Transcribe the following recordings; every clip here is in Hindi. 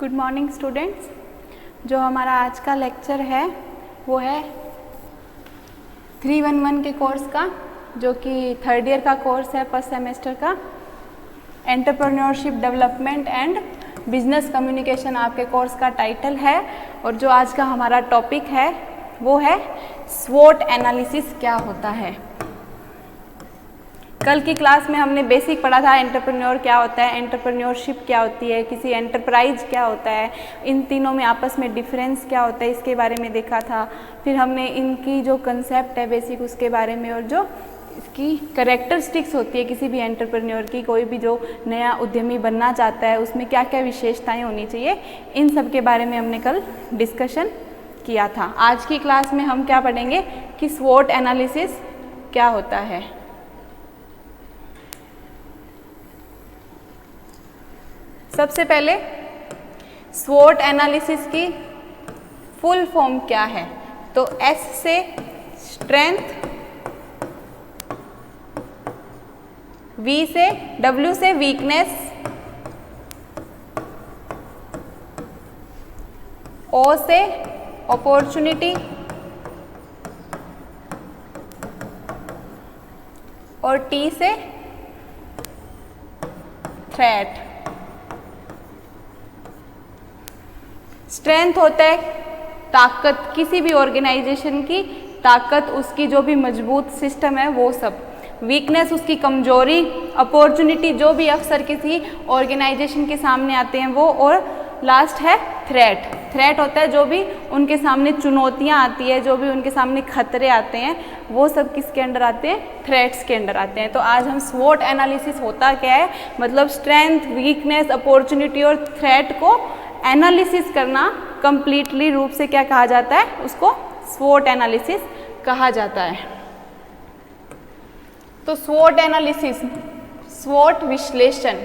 Good morning students. जो हमारा आज का लेक्चर है वो है 311 के कोर्स का, जो कि थर्ड ईयर का कोर्स है फर्स्ट सेमेस्टर का। Entrepreneurship development and business communication आपके कोर्स का टाइटल है। और जो आज का हमारा टॉपिक है वो है स्वॉट एनालिसिस क्या होता है। कल की क्लास में हमने बेसिक पढ़ा था, एंटरप्रेन्योर क्या होता है, एंटरप्रेन्योरशिप क्या होती है, किसी एंटरप्राइज क्या होता है, इन तीनों में आपस में डिफरेंस क्या होता है, इसके बारे में देखा था। फिर हमने इनकी जो कंसेप्ट है बेसिक उसके बारे में, और जो इसकी कैरेक्टरिस्टिक्स होती है किसी भी एंटरप्रेन्योर की, कोई भी जो नया उद्यमी बनना चाहता है उसमें क्या क्या विशेषताएँ होनी चाहिए, इन सब के बारे में हमने कल डिस्कशन किया था। आज की क्लास में हम क्या पढ़ेंगे कि स्वॉट एनालिसिस क्या होता है। सबसे पहले स्वॉट एनालिसिस की फुल फॉर्म क्या है, तो एस से स्ट्रेंथ, वी से डब्ल्यू से वीकनेस, ओ से अपॉर्चुनिटी और टी से थ्रेट। स्ट्रेंथ होता है ताकत, किसी भी ऑर्गेनाइजेशन की ताकत, उसकी जो भी मजबूत सिस्टम है वो सब। वीकनेस उसकी कमजोरी, अपॉर्चुनिटी जो भी अक्सर किसी ऑर्गेनाइजेशन के सामने आते हैं वो, और लास्ट है थ्रेट। थ्रेट होता है जो भी उनके सामने चुनौतियां आती है, जो भी उनके सामने खतरे आते हैं, वो सब किसके अंडर आते हैं, थ्रेट्स के अंडर आते हैं। तो आज हम स्वॉट एनालिसिस होता क्या है, मतलब स्ट्रेंथ, वीकनेस, अपॉर्चुनिटी और थ्रेट को एनालिसिस करना कंप्लीटली रूप से क्या कहा जाता है, उसको स्वॉट एनालिसिस कहा जाता है। तो स्वॉट एनालिसिस, स्वॉट विश्लेषण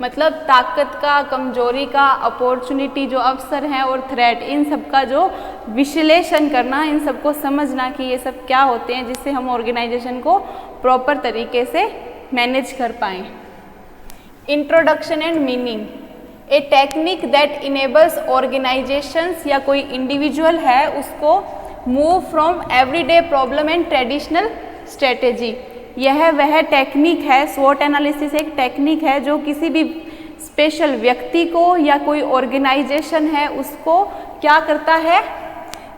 मतलब ताकत का, कमजोरी का, अपॉर्चुनिटी जो अवसर हैं और थ्रेट, इन सब का जो विश्लेषण करना, इन सबको समझना कि ये सब क्या होते हैं, जिससे हम ऑर्गेनाइजेशन को प्रॉपर तरीके से मैनेज कर पाएँ। Introduction and meaning, a technique that enables organisations या कोई इंडिविजुअल है उसको move from everyday problem and traditional strategy. यह वह टेक्निक है, स्वॉट एनालिसिस एक टेक्निक है जो किसी भी स्पेशल व्यक्ति को या कोई ऑर्गेनाइजेशन है उसको क्या करता है,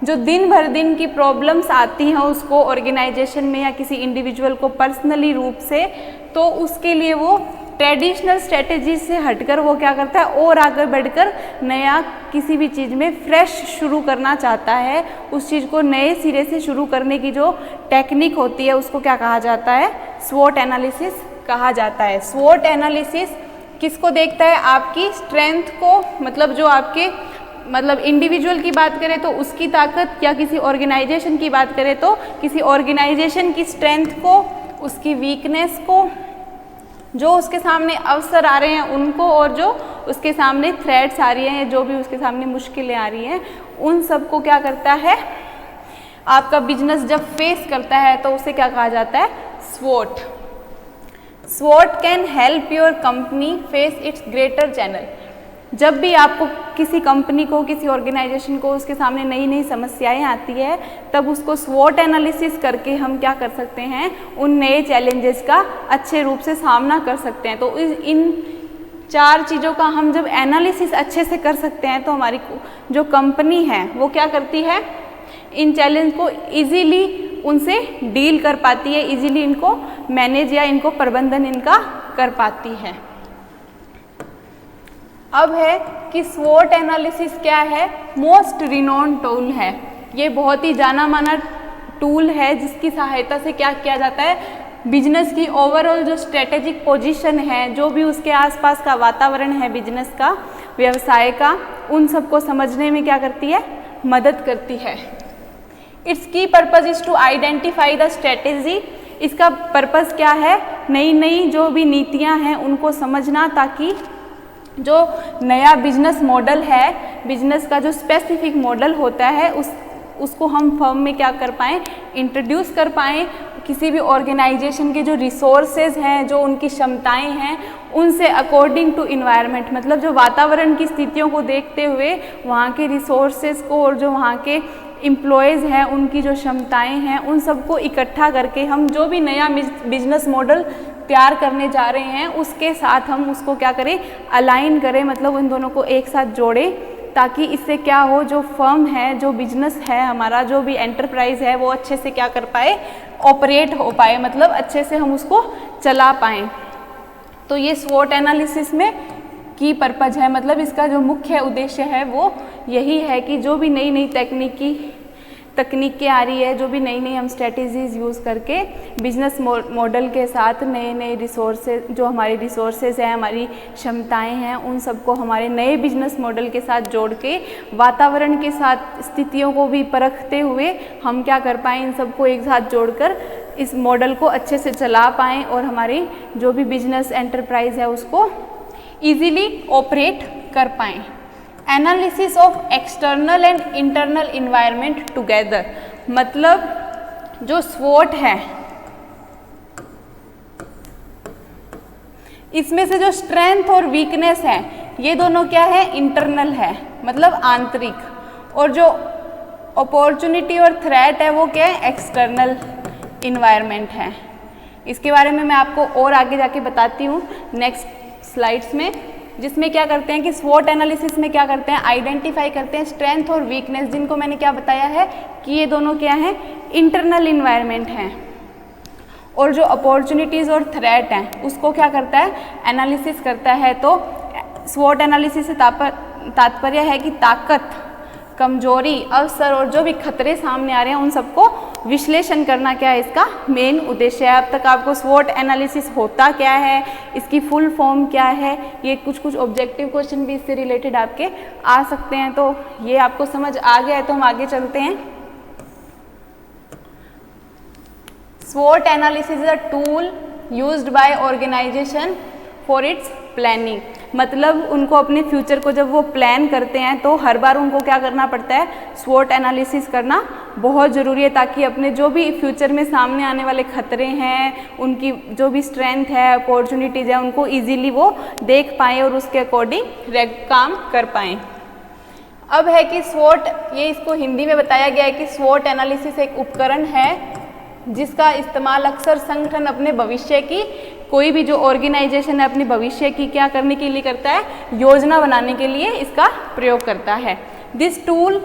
जो दिन भर दिन की प्रॉब्लम्स आती हैं उसको ऑर्गेनाइजेशन में या किसी इंडिविजुअल को पर्सनली रूप से, तो उसके लिए वो ट्रेडिशनल स्ट्रेटेजी से हटकर वो क्या करता है और आगे बढ़कर नया किसी भी चीज़ में फ्रेश शुरू करना चाहता है। उस चीज़ को नए सिरे से शुरू करने की जो टेक्निक होती है उसको क्या कहा जाता है, स्वॉट एनालिसिस कहा जाता है। स्वॉट एनालिसिस किसको देखता है, आपकी स्ट्रेंथ को, मतलब जो आपके मतलब इंडिविजुअल की बात करें तो उसकी ताकत, या किसी ऑर्गेनाइजेशन की बात करें तो किसी ऑर्गेनाइजेशन की स्ट्रेंथ को, उसकी वीकनेस को, जो उसके सामने अवसर आ रहे हैं उनको, और जो उसके सामने थ्रेट्स आ रही हैं, जो भी उसके सामने मुश्किलें आ रही हैं, उन सब को क्या करता है, आपका बिजनेस जब फेस करता है तो उसे क्या कहा जाता है, स्वॉट। स्वॉट can help your company face it's greater channel. जब भी आपको किसी कंपनी को, किसी ऑर्गेनाइजेशन को उसके सामने नई नई समस्याएं आती है, तब उसको स्वॉट एनालिसिस करके हम क्या कर सकते हैं, उन नए चैलेंजेस का अच्छे रूप से सामना कर सकते हैं। तो इन चार चीज़ों का हम जब एनालिसिस अच्छे से कर सकते हैं तो हमारी जो कंपनी है वो क्या करती है, इन चैलेंज को ईजीली उनसे डील कर पाती है, ईजीली इनको मैनेज या इनको प्रबंधन इनका कर पाती है। अब है कि स्वॉट एनालिसिस क्या है, मोस्ट रिनोन टूल है। ये बहुत ही जाना माना टूल है जिसकी सहायता से क्या किया जाता है, बिजनेस की ओवरऑल जो स्ट्रेटेजिक पोजीशन है, जो भी उसके आसपास का वातावरण है बिजनेस का, व्यवसाय का, उन सबको समझने में क्या करती है, मदद करती है। It's key purpose is to identify the strategy. इसका पर्पज़ क्या है, नई नई जो भी नीतियाँ हैं उनको समझना, ताकि जो नया बिजनेस मॉडल है, बिजनेस का जो स्पेसिफिक मॉडल होता है उसको हम फर्म में क्या कर पाएँ, इंट्रोड्यूस कर पाएँ। किसी भी ऑर्गेनाइजेशन के जो रिसोर्सेज हैं, जो उनकी क्षमताएं हैं, उनसे अकॉर्डिंग टू इन्वायरमेंट, मतलब जो वातावरण की स्थितियों को देखते हुए वहाँ के रिसोर्सेज को और जो वहाँ के एम्प्लॉयज़ हैं उनकी जो क्षमताएं हैं उन सबको इकट्ठा करके हम जो भी नया बिजनेस मॉडल तैयार करने जा रहे हैं उसके साथ हम उसको क्या करें, अलाइन करें, मतलब उन दोनों को एक साथ जोड़ें, ताकि इससे क्या हो, जो फर्म है, जो बिजनेस है हमारा, जो भी एंटरप्राइज है वो अच्छे से क्या कर पाए, ऑपरेट हो पाए, मतलब अच्छे से हम उसको चला पाएँ। तो ये स्वॉट एनालिसिस में की पर्पज़ है, मतलब इसका जो मुख्य उद्देश्य है वो यही है कि जो भी नई नई तकनीकें आ रही है, जो भी नई नई हम स्ट्रेटजीज़ यूज़ करके बिजनेस मॉडल के साथ नए नए रिसोर्सेज, जो हमारे रिसोर्सेज हैं, हमारी क्षमताएं हैं, उन सबको हमारे नए बिजनेस मॉडल के साथ जोड़ के वातावरण के साथ स्थितियों को भी परखते हुए हम क्या कर पाएँ, इन सबको एक साथ जोड़कर इस मॉडल को अच्छे से चला पाएँ और हमारी जो भी बिजनेस एंटरप्राइज है उसको ईजीली ऑपरेट कर पाएँ। Analysis of external and internal environment together, मतलब जो स्वॉट है इसमें से जो स्ट्रेंथ और वीकनेस है ये दोनों क्या है, इंटरनल है, मतलब आंतरिक, और जो अपॉर्चुनिटी और थ्रेट है वो क्या है, एक्सटर्नल इन्वायरमेंट है। इसके बारे में मैं आपको और आगे जाके बताती हूँ नेक्स्ट स्लाइड्स में, जिसमें क्या करते हैं कि स्वॉट एनालिसिस में क्या करते हैं, आइडेंटिफाई करते हैं स्ट्रेंथ और वीकनेस, जिनको मैंने क्या बताया है कि ये दोनों क्या हैं, इंटरनल इन्वायरमेंट हैं, और जो अपॉर्चुनिटीज़ और थ्रेट हैं उसको क्या करता है, एनालिसिस करता है। तो स्वॉट एनालिसिस से तात्पर्य है कि ताकत, कमजोरी, अवसर और जो भी खतरे सामने आ रहे हैं उन सबको विश्लेषण करना क्या है, इसका मेन उद्देश्य है। अब तक आपको स्वॉट एनालिसिस होता क्या है, इसकी फुल फॉर्म क्या है, ये कुछ ऑब्जेक्टिव क्वेश्चन भी इससे रिलेटेड आपके आ सकते हैं, तो ये आपको समझ आ गया है। तो हम आगे चलते हैं। स्वॉट analysis is a tool used by organization for its planning, मतलब उनको अपने फ्यूचर को जब वो प्लान करते हैं तो हर बार उनको क्या करना पड़ता है, स्वॉट एनालिसिस करना बहुत ज़रूरी है, ताकि अपने जो भी फ्यूचर में सामने आने वाले खतरे हैं, उनकी जो भी स्ट्रेंथ है, अपॉर्चुनिटीज़ है, उनको इजीली वो देख पाएँ और उसके अकॉर्डिंग काम कर पाएँ। अब है कि स्वॉट, ये इसको हिंदी में बताया गया है कि स्वॉट एनालिसिस एक उपकरण है जिसका इस्तेमाल अक्सर संगठन अपने भविष्य की, कोई भी जो ऑर्गेनाइजेशन है अपने भविष्य की क्या करने के लिए करता है, योजना बनाने के लिए इसका प्रयोग करता है। This tool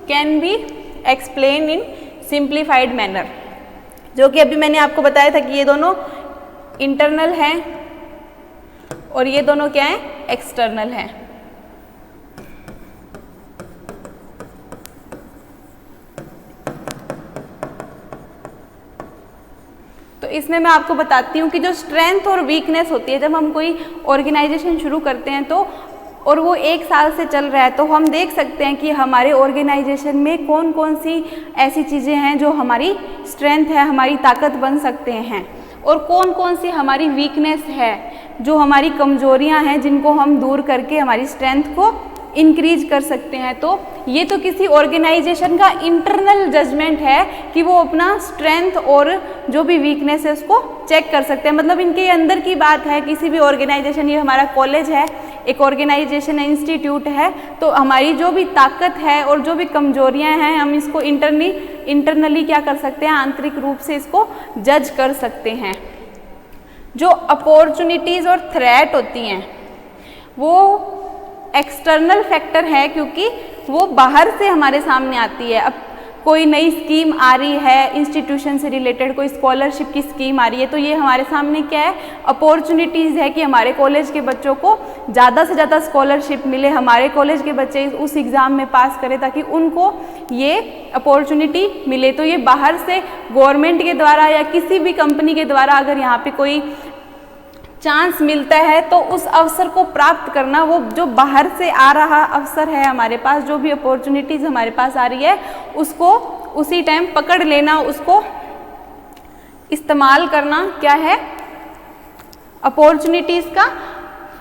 can be explain in simplified manner, जो कि अभी मैंने आपको बताया था कि ये दोनों इंटरनल हैं और ये दोनों क्या हैं, एक्सटर्नल हैं। तो इसमें मैं आपको बताती हूँ कि जो स्ट्रेंथ और वीकनेस होती है, जब हम कोई ऑर्गेनाइजेशन शुरू करते हैं तो, और वो 1 साल से चल रहा है, तो हम देख सकते हैं कि हमारे ऑर्गेनाइजेशन में कौन कौन सी ऐसी चीज़ें हैं जो हमारी स्ट्रेंथ है, हमारी ताकत बन सकते हैं, और कौन कौन सी हमारी वीकनेस है, जो हमारी कमजोरियां हैं, जिनको हम दूर करके हमारी स्ट्रेंथ को इंक्रीज कर सकते हैं। तो ये तो किसी ऑर्गेनाइजेशन का इंटरनल जजमेंट है कि वो अपना स्ट्रेंथ और जो भी वीकनेस है उसको चेक कर सकते हैं, मतलब इनके अंदर की बात है। किसी भी ऑर्गेनाइजेशन, ये हमारा कॉलेज है, एक ऑर्गेनाइजेशन है, इंस्टीट्यूट है, तो हमारी जो भी ताकत है और जो भी कमजोरियां हैं हम इसको इंटरनली क्या कर सकते हैं, आंतरिक रूप से इसको जज कर सकते हैं। जो अपॉर्चुनिटीज़ और थ्रेट होती हैं वो एक्सटर्नल फैक्टर है, क्योंकि वो बाहर से हमारे सामने आती है। अब कोई नई स्कीम आ रही है, इंस्टीट्यूशन से रिलेटेड कोई स्कॉलरशिप की स्कीम आ रही है, तो ये हमारे सामने क्या है, अपॉर्चुनिटीज़ है कि हमारे कॉलेज के बच्चों को ज़्यादा से ज़्यादा स्कॉलरशिप मिले, हमारे कॉलेज के बच्चे उस एग्ज़ाम में पास करें ताकि उनको ये अपॉर्चुनिटी मिले। तो ये बाहर से गवर्नमेंट के द्वारा या किसी भी कंपनी के द्वारा अगर यहाँ पे कोई चांस मिलता है तो उस अवसर को प्राप्त करना, वो जो बाहर से आ रहा अवसर है हमारे पास, जो भी अपॉर्चुनिटीज़ हमारे पास आ रही है उसको उसी टाइम पकड़ लेना, उसको इस्तेमाल करना क्या है, अपॉर्चुनिटीज़ का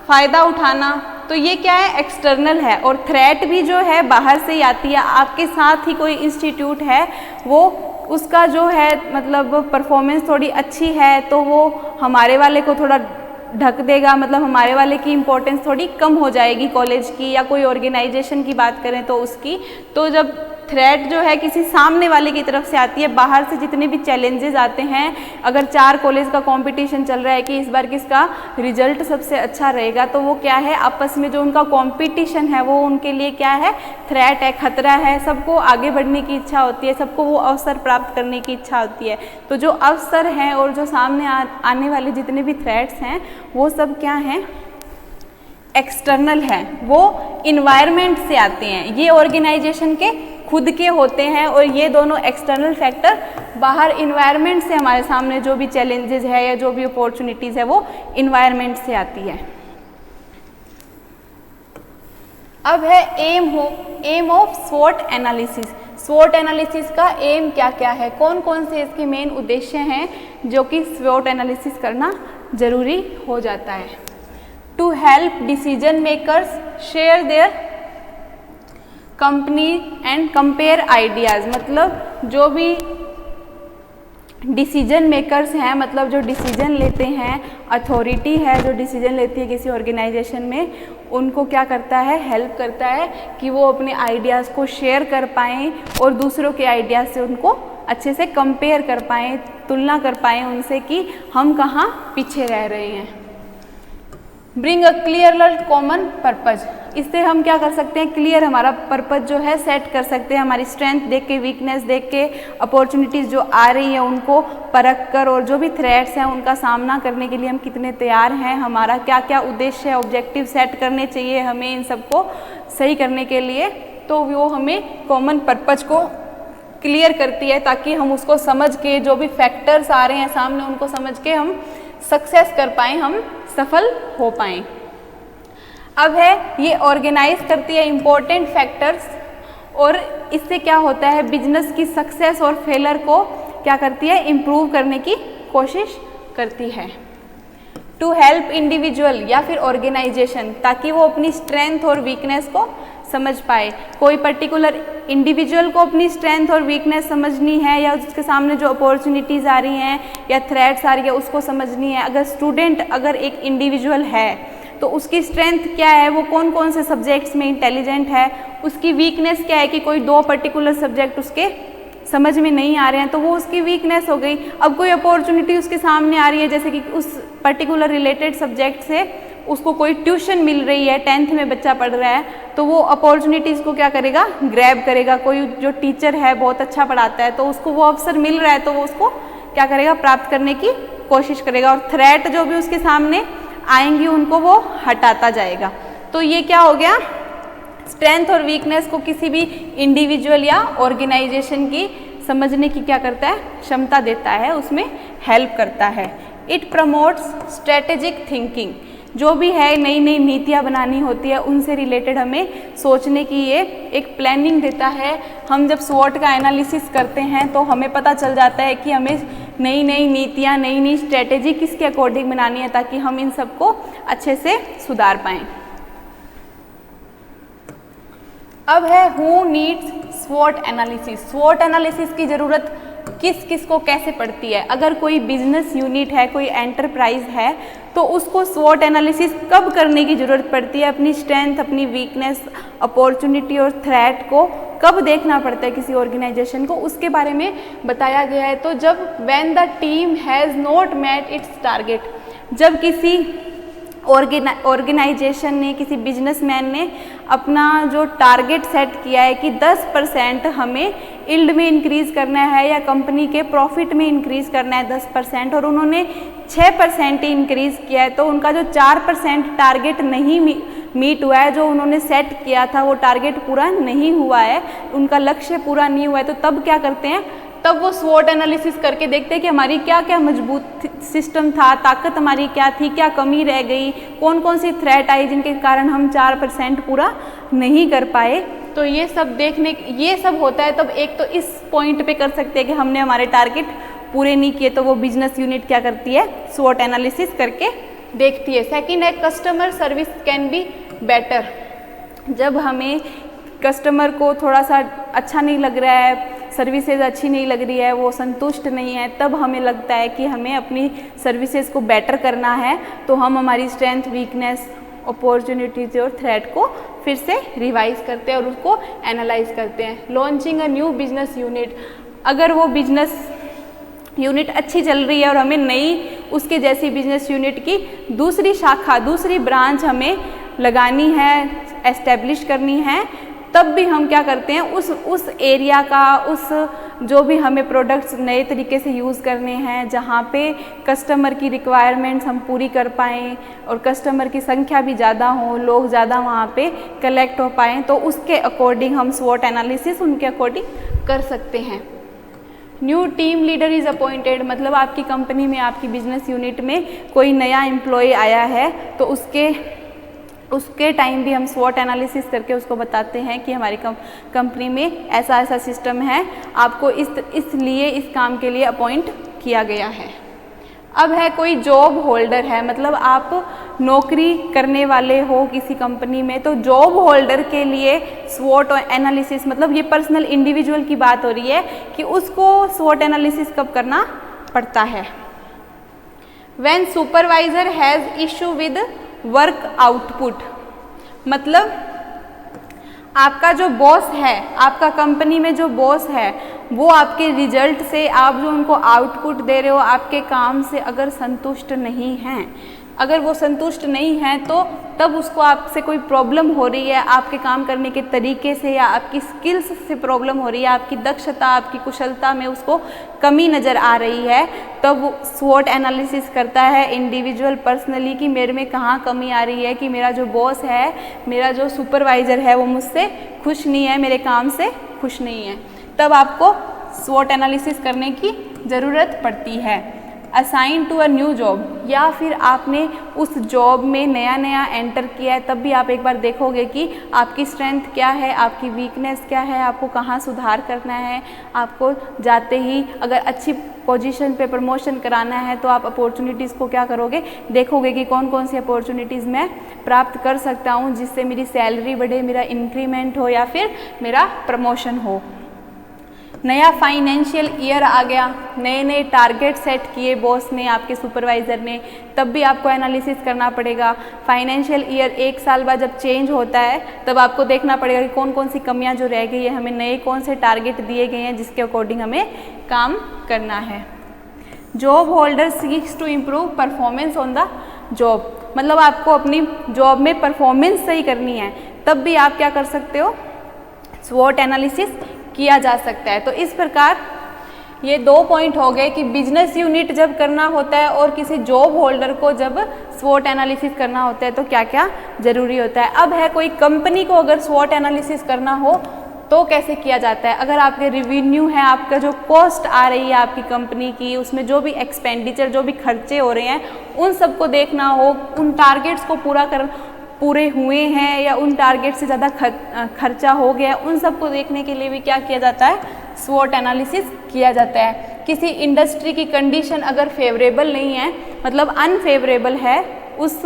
फ़ायदा उठाना, तो ये क्या है, एक्सटर्नल है। और थ्रेट भी जो है बाहर से ही आती है। आपके साथ ही कोई इंस्टीट्यूट है, वो उसका जो है मतलब परफॉर्मेंस थोड़ी अच्छी है तो वो हमारे वाले को थोड़ा ढक देगा, मतलब हमारे वाले की इम्पोर्टेंस थोड़ी कम हो जाएगी कॉलेज की, या कोई ऑर्गेनाइजेशन की बात करें तो उसकी। तो जब थ्रेट जो है किसी सामने वाले की तरफ से आती है, बाहर से जितने भी चैलेंजेस आते हैं, अगर 4 कॉलेज का कंपटीशन चल रहा है कि इस बार किसका रिजल्ट सबसे अच्छा रहेगा, तो वो क्या है, आपस में जो उनका कंपटीशन है वो उनके लिए क्या है, थ्रेट है, खतरा है। सबको आगे बढ़ने की इच्छा होती है, सबको वो अवसर प्राप्त करने की इच्छा होती है। तो जो अवसर हैं और जो सामने आने वाले जितने भी थ्रेट्स हैं वो सब क्या हैं, एक्सटर्नल है, वो इन्वायरमेंट से आते हैं। ये ऑर्गेनाइजेशन के खुद के होते हैं, और ये दोनों एक्सटर्नल फैक्टर बाहर इन्वायरमेंट से हमारे सामने जो भी चैलेंजेस है या जो भी अपॉर्चुनिटीज़ है वो इन्वायरमेंट से आती है। अब है एम ऑफ स्वॉट एनालिसिस। स्वॉट एनालिसिस का एम क्या क्या है, कौन कौन से इसके मेन उद्देश्य हैं जो कि स्वॉट एनालिसिस करना ज़रूरी हो जाता है। To help decision makers share their company and compare ideas, मतलब जो भी डिसीजन मेकर्स हैं, मतलब जो डिसीजन लेते हैं, अथॉरिटी है जो डिसीजन लेती है किसी ऑर्गेनाइजेशन में, उनको क्या करता है, हेल्प करता है कि वो अपने आइडियाज़ को शेयर कर पाएँ और दूसरों के आइडियाज़ से उनको अच्छे से कंपेयर कर पाएँ, तुलना कर पाएँ उनसे कि हम कहाँ पीछे रह रहे हैं। Bring a clear common purpose, इससे हम क्या कर सकते हैं, क्लियर हमारा पर्पज जो है सेट कर सकते हैं, हमारी स्ट्रेंथ देख के, वीकनेस देख के, अपॉर्चुनिटीज़ जो आ रही हैं उनको परख कर, और जो भी थ्रेट्स हैं उनका सामना करने के लिए हम कितने तैयार हैं, हमारा क्या क्या उद्देश्य है, ऑब्जेक्टिव सेट करने चाहिए हमें इन सबको सही करने के लिए। तो वो हमें कॉमन पर्पज को क्लियर करती है ताकि हम उसको समझ के, जो भी फैक्टर्स आ रहे हैं सामने उनको समझ के हम सक्सेस कर पाएँ, हम सफल हो पाएँ। अब है ये ऑर्गेनाइज करती है इम्पोर्टेंट फैक्टर्स, और इससे क्या होता है, बिजनेस की सक्सेस और फेलर को क्या करती है, इम्प्रूव करने की कोशिश करती है। टू हेल्प इंडिविजुअल या फिर ऑर्गेनाइजेशन, ताकि वो अपनी स्ट्रेंथ और वीकनेस को समझ पाए। कोई पर्टिकुलर इंडिविजुअल को अपनी स्ट्रेंथ और वीकनेस समझनी है, या उसके सामने जो अपॉर्चुनिटीज़ आ रही हैं या थ्रेट्स आ रही है उसको समझनी है। अगर स्टूडेंट अगर एक इंडिविजुअल है तो उसकी स्ट्रेंथ क्या है, वो कौन कौन से सब्जेक्ट्स में इंटेलिजेंट है, उसकी वीकनेस क्या है कि कोई 2 पर्टिकुलर सब्जेक्ट उसके समझ में नहीं आ रहे हैं, तो वो उसकी वीकनेस हो गई। अब कोई अपॉर्चुनिटी उसके सामने आ रही है, जैसे कि उस पर्टिकुलर रिलेटेड सब्जेक्ट से उसको कोई ट्यूशन मिल रही है, 10th में बच्चा पढ़ रहा है, तो वो अपॉर्चुनिटीज़ को क्या करेगा, ग्रैब करेगा। कोई जो टीचर है बहुत अच्छा पढ़ाता है तो उसको वो अवसर मिल रहा है तो वो उसको क्या करेगा, प्राप्त करने की कोशिश करेगा, और थ्रेट जो भी उसके सामने आएंगी उनको वो हटाता जाएगा। तो ये क्या हो गया, स्ट्रेंथ और वीकनेस को किसी भी इंडिविजुअल या ऑर्गेनाइजेशन की समझने की क्या करता है, क्षमता देता है, उसमें हेल्प करता है। इट प्रमोट्स स्ट्रेटेजिक थिंकिंग, जो भी है नई नई नीतियाँ बनानी होती है उनसे रिलेटेड हमें सोचने की ये एक प्लानिंग देता है। हम जब स्वॉट का एनालिसिस करते हैं तो हमें पता चल जाता है कि हमें नई नई नीतियाँ, नई नई स्ट्रेटेजी किसके अकॉर्डिंग बनानी है ताकि हम इन सबको अच्छे से सुधार पाएँ। अब है हु नीड्स स्वॉट एनालिसिस। स्वॉट एनालिसिस की ज़रूरत किस किस को कैसे पड़ती है। अगर कोई बिजनेस यूनिट है, कोई एंटरप्राइज है, तो उसको स्वॉट एनालिसिस कब करने की ज़रूरत पड़ती है, अपनी स्ट्रेंथ, अपनी वीकनेस, अपॉर्चुनिटी और थ्रेट को कब देखना पड़ता है किसी ऑर्गेनाइजेशन को, उसके बारे में बताया गया है। तो जब when the team has not met its target, जब किसी ऑर्गेनाइजेशन ने, किसी बिजनेसमैन ने अपना जो टारगेट सेट किया है कि 10% हमें यील्ड में इंक्रीज़ करना है या कंपनी के प्रॉफिट में इंक्रीज़ करना है 10%, और उन्होंने 6% ही इंक्रीज़ किया है, तो उनका जो 4% टारगेट नहीं मीट हुआ है, जो उन्होंने सेट किया था वो टारगेट पूरा नहीं हुआ है, उनका लक्ष्य पूरा नहीं हुआ है, तो तब क्या करते हैं, तब वो स्वॉट एनालिसिस करके देखते हैं कि हमारी क्या क्या मजबूत सिस्टम था, ताकत हमारी क्या थी, क्या कमी रह गई, कौन कौन सी थ्रेट आई जिनके कारण हम 4% पूरा नहीं कर पाए। तो ये सब ये सब होता है। तब एक तो इस पॉइंट पे कर सकते हैं कि हमने हमारे टारगेट पूरे नहीं किए, तो वो बिजनेस यूनिट क्या करती है, स्वॉट एनालिसिस करके देखती है। सेकंड है customer service can be better. जब हमें कस्टमर को थोड़ा सा अच्छा नहीं लग रहा है, सर्विसेज अच्छी नहीं लग रही है, वो संतुष्ट नहीं है, तब हमें लगता है कि हमें अपनी सर्विसेज को बेटर करना है, तो हम हमारी स्ट्रेंथ, वीकनेस, अपॉर्चुनिटीज और थ्रेट को फिर से रिवाइज करते हैं और उसको एनालाइज करते हैं। Launching a new business unit, अगर वो बिजनेस यूनिट अच्छी चल रही है और हमें नई उसके जैसी बिजनेस यूनिट की दूसरी शाखा, दूसरी ब्रांच हमें लगानी है, एस्टेब्लिश करनी है, तब भी हम क्या करते हैं, उस एरिया का, उस जो भी हमें प्रोडक्ट्स नए तरीके से यूज़ करने हैं, जहाँ पे कस्टमर की रिक्वायरमेंट्स हम पूरी कर पाएँ और कस्टमर की संख्या भी ज़्यादा हो, लोग ज़्यादा वहाँ पे कलेक्ट हो पाएँ, तो उसके अकॉर्डिंग हम स्वॉट एनालिसिस उनके अकॉर्डिंग कर सकते हैं। New team leader is appointed, मतलब आपकी कंपनी में, आपकी बिजनेस यूनिट में कोई नया एम्प्लॉय आया है, तो उसके टाइम भी हम स्वॉट एनालिसिस करके उसको बताते हैं कि हमारी कंपनी में ऐसा ऐसा सिस्टम है, आपको इसलिए इस काम के लिए अपॉइंट किया गया है। अब है कोई जॉब होल्डर है, मतलब आप नौकरी करने वाले हो किसी कंपनी में, तो जॉब होल्डर के लिए स्वॉट एनालिसिस, मतलब ये पर्सनल इंडिविजुअल की बात हो रही है कि उसको स्वॉट एनालिसिस कब करना पड़ता है। When supervisor has issue with work output, मतलब आपका जो बॉस है, आपका कंपनी में जो बॉस है, वो आपके रिजल्ट से, आप जो उनको आउटपुट दे रहे हो, आपके काम से अगर संतुष्ट नहीं हैं, अगर वो संतुष्ट नहीं हैं, तो तब उसको आपसे कोई प्रॉब्लम हो रही है, आपके काम करने के तरीके से या आपकी स्किल्स से प्रॉब्लम हो रही है, आपकी दक्षता, आपकी कुशलता में उसको कमी नज़र आ रही है, तब वो स्वॉट एनालिसिस करता है इंडिविजुअल पर्सनली कि मेरे में कहाँ कमी आ रही है, कि मेरा जो बॉस है, मेरा जो सुपरवाइज़र है, वो मुझसे खुश नहीं है, मेरे काम से खुश नहीं है, तब आपको स्वॉट एनालिसिस करने की ज़रूरत पड़ती है। Assign to a new job, या फिर आपने उस जॉब में नया नया एंटर किया है, तब भी आप एक बार देखोगे कि आपकी स्ट्रेंथ क्या है, आपकी वीकनेस क्या है, आपको कहाँ सुधार करना है। आपको जाते ही अगर अच्छी पोजीशन पे प्रमोशन कराना है, तो आप अपॉर्चुनिटीज़ को क्या करोगे, देखोगे कि कौन कौन सी अपॉर्चुनिटीज़ मैं प्राप्त कर सकता हूँ जिससे मेरी सैलरी बढ़े, मेरा इंक्रीमेंट हो या फिर मेरा प्रमोशन हो। नया फाइनेंशियल ईयर आ गया, नए नए टारगेट सेट किए बॉस ने, आपके सुपरवाइज़र ने, तब भी आपको एनालिसिस करना पड़ेगा। फाइनेंशियल ईयर एक साल बाद जब चेंज होता है, तब आपको देखना पड़ेगा कि कौन कौन सी कमियां जो रह गई है, हमें नए कौन से टारगेट दिए गए हैं जिसके अकॉर्डिंग हमें काम करना है। Job holder seeks to improve performance on the job, मतलब आपको अपनी जॉब में परफॉर्मेंस सही करनी है, तब भी आप क्या कर सकते हो, स्वॉट एनालिसिस किया जा सकता है। तो इस प्रकार ये 2 पॉइंट हो गए कि बिजनेस यूनिट जब करना होता है और किसी जॉब होल्डर को जब स्वॉट एनालिसिस करना होता है तो क्या क्या ज़रूरी होता है। अब है कोई कंपनी को अगर स्वॉट एनालिसिस करना हो तो कैसे किया जाता है। अगर आपके रेवेन्यू है, आपका जो कॉस्ट आ रही है आपकी कंपनी की, उसमें जो भी एक्सपेंडिचर, जो भी खर्चे हो रहे हैं, उन सबको देखना हो, उन टारगेट्स को पूरे हुए हैं या उन टारगेट से ज़्यादा खर्चा हो गया, उन सबको देखने के लिए भी क्या किया जाता है, स्वॉट एनालिसिस किया जाता है। किसी इंडस्ट्री की कंडीशन अगर फेवरेबल नहीं है, मतलब अनफेवरेबल है, उस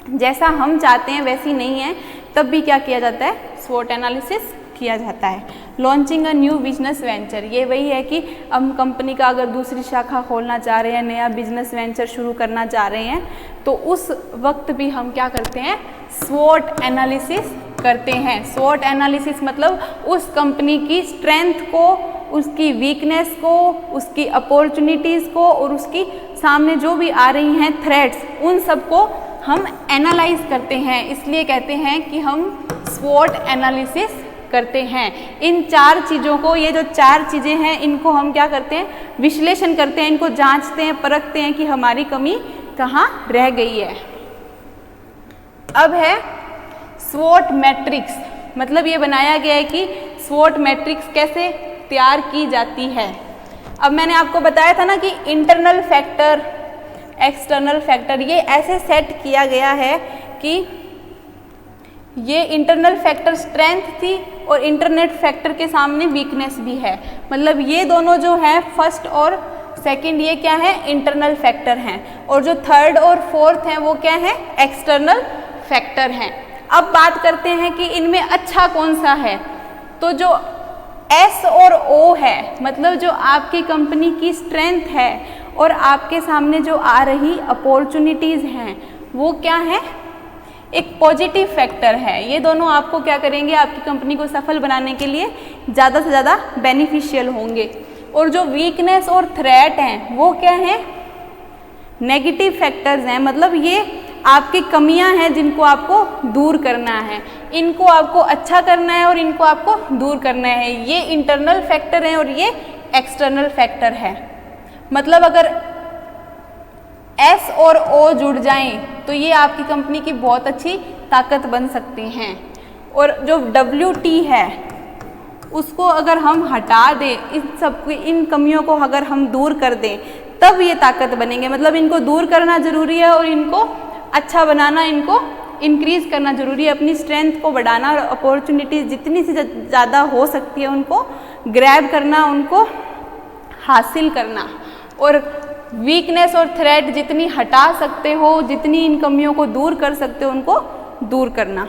जैसा हम चाहते हैं वैसी नहीं है, तब भी क्या किया जाता है, स्वॉट एनालिसिस किया जाता है। Launching a new business venture, ये वही है कि हम कंपनी का अगर दूसरी शाखा खोलना चाह रहे हैं, नया बिजनेस वेंचर शुरू करना चाह रहे हैं, तो उस वक्त भी हम क्या करते हैं, स्वॉट एनालिसिस करते हैं। स्वॉट एनालिसिस मतलब उस कंपनी की स्ट्रेंथ को, उसकी वीकनेस को, उसकी अपॉर्चुनिटीज़ को और उसकी सामने जो भी आ रही हैं थ्रेट्स, उन सबको हम एनालाइज करते हैं। इसलिए कहते हैं कि हम स्वॉट एनालिसिस करते हैं। इन 4 चीज़ों को, ये जो 4 चीज़ें हैं, इनको हम क्या करते हैं, विश्लेषण करते हैं, इनको जांचते हैं, परखते हैं कि हमारी कमी कहाँ रह गई है। अब है स्वॉट मैट्रिक्स, मतलब ये बनाया गया है कि स्वॉट मैट्रिक्स कैसे तैयार की जाती है। अब मैंने आपको बताया था ना कि इंटरनल फैक्टर, एक्सटर्नल फैक्टर, ये ऐसे सेट किया गया है कि ये इंटरनल फैक्टर स्ट्रेंथ थी और इंटरनेट फैक्टर के सामने वीकनेस भी है। मतलब ये दोनों जो है, फर्स्ट और सेकंड ये क्या है, इंटरनल फैक्टर हैं, और जो थर्ड और फोर्थ हैं वो क्या है, एक्सटर्नल फैक्टर हैं। अब बात करते हैं कि इनमें अच्छा कौन सा है। तो जो S और O है, मतलब जो आपकी कंपनी की स्ट्रेंथ है और आपके सामने जो आ रही अपॉर्चुनिटीज़ हैं वो क्या है, एक पॉजिटिव फैक्टर है। ये दोनों आपको क्या करेंगे, आपकी कंपनी को सफल बनाने के लिए ज़्यादा से ज़्यादा बेनिफिशियल होंगे। और जो वीकनेस और थ्रेट हैं वो क्या है, नेगेटिव फैक्टर्स हैं, मतलब ये आपकी कमियां हैं जिनको आपको दूर करना है, इनको आपको अच्छा करना है और इनको आपको दूर करना है। ये इंटरनल फैक्टर हैं और ये एक्सटर्नल फैक्टर है। मतलब अगर S और O जुड़ जाएं तो ये आपकी कंपनी की बहुत अच्छी ताकत बन सकती हैं। और जो WT है उसको अगर हम हटा दें, इन कमियों को अगर हम दूर कर दें तब ये ताकत बनेंगे। मतलब इनको दूर करना ज़रूरी है और इनको अच्छा बनाना, इनको इंक्रीज़ करना ज़रूरी है, अपनी स्ट्रेंथ को बढ़ाना और अपॉर्चुनिटीज़ जितनी से ज़्यादा हो सकती है उनको ग्रैब करना, उनको हासिल करना, और वीकनेस और थ्रेट जितनी हटा सकते हो, जितनी इन कमियों को दूर कर सकते हो उनको दूर करना।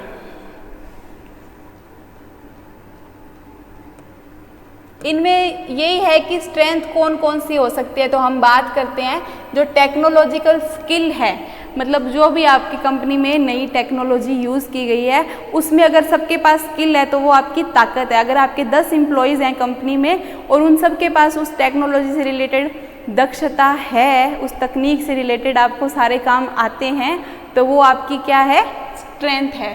इनमें यही है कि स्ट्रेंथ कौन कौन सी हो सकती है। तो हम बात करते हैं जो टेक्नोलॉजिकल स्किल है, मतलब जो भी आपकी कंपनी में नई टेक्नोलॉजी यूज़ की गई है उसमें अगर सबके पास स्किल है तो वो आपकी ताकत है। अगर आपके 10 एम्प्लॉयज़ हैं कंपनी में और उन सब के पास उस टेक्नोलॉजी से रिलेटेड दक्षता है, उस तकनीक से रिलेटेड आपको सारे काम आते हैं, तो वो आपकी क्या है, स्ट्रेंथ है।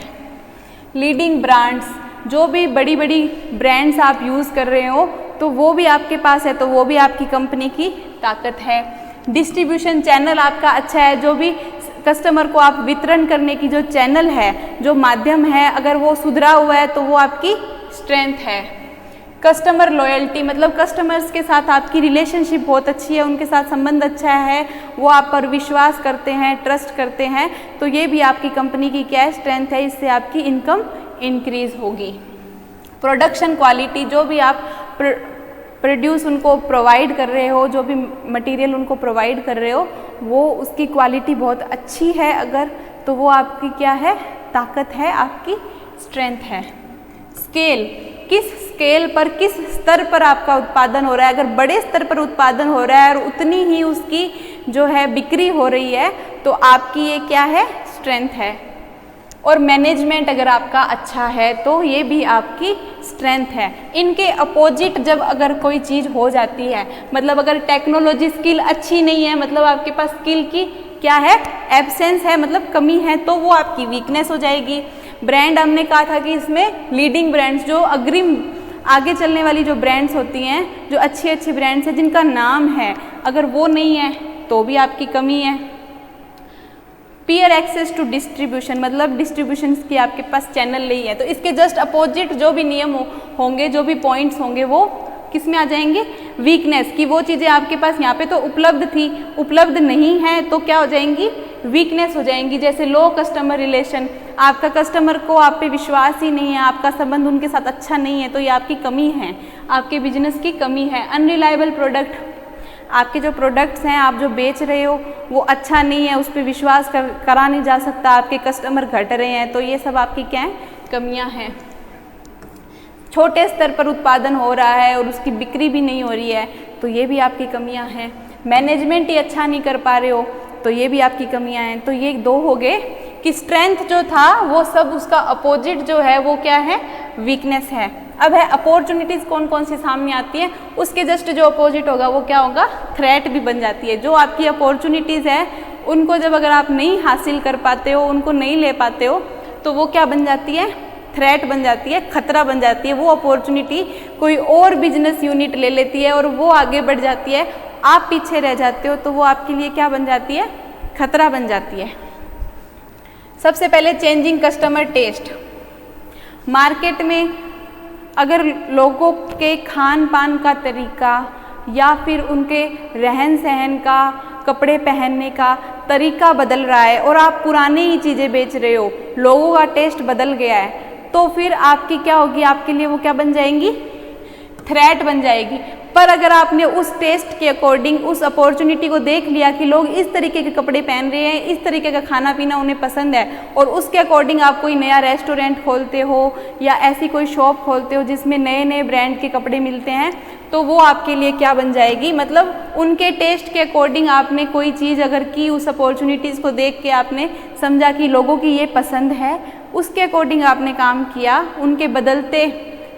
लीडिंग ब्रांड्स, जो भी बड़ी बड़ी ब्रांड्स आप यूज़ कर रहे हो तो वो भी आपके पास है, तो वो भी आपकी कंपनी की ताकत है। डिस्ट्रीब्यूशन चैनल आपका अच्छा है, जो भी कस्टमर को आप वितरण करने की जो चैनल है, जो माध्यम है, अगर वो सुधरा हुआ है तो वो आपकी स्ट्रेंथ है। कस्टमर लॉयल्टी, मतलब कस्टमर्स के साथ आपकी रिलेशनशिप बहुत अच्छी है, उनके साथ संबंध अच्छा है, वो आप पर विश्वास करते हैं, ट्रस्ट करते हैं, तो ये भी आपकी कंपनी की क्या है, स्ट्रेंथ है। इससे आपकी इनकम इंक्रीज होगी। प्रोडक्शन क्वालिटी, जो भी आप प्रोड्यूस उनको प्रोवाइड कर रहे हो, जो भी मटेरियल उनको प्रोवाइड कर रहे हो, वो उसकी क्वालिटी बहुत अच्छी है अगर, तो वो आपकी क्या है, ताकत है, आपकी स्ट्रेंथ है। स्केल, किस स्केल पर, किस स्तर पर आपका उत्पादन हो रहा है। अगर बड़े स्तर पर उत्पादन हो रहा है और उतनी ही उसकी जो है बिक्री हो रही है तो आपकी ये क्या है, स्ट्रेंथ है। और मैनेजमेंट अगर आपका अच्छा है तो ये भी आपकी स्ट्रेंथ है। इनके अपोजिट जब अगर कोई चीज़ हो जाती है, मतलब अगर टेक्नोलॉजी स्किल अच्छी नहीं है, मतलब आपके पास स्किल की क्या है, एब्सेंस है, मतलब कमी है, तो वो आपकी वीकनेस हो जाएगी। ब्रांड, हमने कहा था कि इसमें लीडिंग ब्रांड्स, जो अग्रिम आगे चलने वाली जो ब्रांड्स होती हैं, जो अच्छी अच्छी ब्रांड्स हैं जिनका नाम है, अगर वो नहीं है तो भी आपकी कमी है। पीयर एक्सेस टू डिस्ट्रीब्यूशन, मतलब डिस्ट्रीब्यूशन की आपके पास चैनल नहीं है, तो इसके जस्ट अपोजिट जो भी नियम होंगे, जो भी पॉइंट्स होंगे, वो किस में आ जाएंगे, वीकनेस की। वो चीज़ें आपके पास यहाँ पे तो उपलब्ध थी, उपलब्ध नहीं है तो क्या हो जाएंगी, वीकनेस हो जाएंगी। जैसे लो कस्टमर रिलेशन, आपका कस्टमर को आप पे विश्वास ही नहीं है, आपका संबंध उनके साथ अच्छा नहीं है, तो ये आपकी कमी है, आपके बिजनेस की कमी है। अनरिलायबल प्रोडक्ट, आपके जो प्रोडक्ट्स हैं, आप जो बेच रहे हो वो अच्छा नहीं है, उस पर विश्वास करा नहीं जा सकता, आपके कस्टमर घट रहे हैं, तो ये सब आपकी क्या है, कमियां हैं। छोटे स्तर पर उत्पादन हो रहा है और उसकी बिक्री भी नहीं हो रही है, तो ये भी आपकी कमियां हैं। मैनेजमेंट ही अच्छा नहीं कर पा रहे हो, तो ये भी आपकी कमियां हैं। तो ये 2 हो गए कि स्ट्रेंथ जो था वो सब, उसका अपोजिट जो है वो क्या है, वीकनेस है। अब है अपॉर्चुनिटीज़ कौन कौन सी सामने आती हैं, उसके जस्ट जो अपोजिट होगा वो क्या होगा, थ्रेट भी बन जाती है। जो आपकी अपॉर्चुनिटीज़ है उनको जब अगर आप नहीं हासिल कर पाते हो, उनको नहीं ले पाते हो, तो वो क्या बन जाती है, थ्रेट बन जाती है, खतरा बन जाती है। वो अपॉर्चुनिटी कोई और बिजनेस यूनिट ले लेती है और वो आगे बढ़ जाती है, आप पीछे रह जाते हो, तो वो आपके लिए क्या बन जाती है, खतरा बन जाती है। सबसे पहले चेंजिंग कस्टमर टेस्ट। मार्केट में अगर लोगों के खान पान का तरीका या फिर उनके रहन सहन का, कपड़े पहनने का तरीका बदल रहा है और आप पुरानी ही चीज़ें बेच रहे हो, लोगों का टेस्ट बदल गया है, तो फिर आपकी क्या होगी, आपके लिए वो क्या बन जाएंगी, थ्रेट बन जाएगी। पर अगर आपने उस टेस्ट के अकॉर्डिंग उस अपॉर्चुनिटी को देख लिया कि लोग इस तरीके के कपड़े पहन रहे हैं, इस तरीके का खाना पीना उन्हें पसंद है, और उसके अकॉर्डिंग आप कोई नया रेस्टोरेंट खोलते हो या ऐसी कोई शॉप खोलते हो जिसमें नए नए ब्रांड के कपड़े मिलते हैं, तो वो आपके लिए क्या बन जाएगी, मतलब उनके टेस्ट के अकॉर्डिंग आपने कोई चीज़ अगर की, उस अपॉर्चुनिटीज़ को देख के आपने समझा कि लोगों की ये पसंद है, उसके अकॉर्डिंग आपने काम किया, उनके बदलते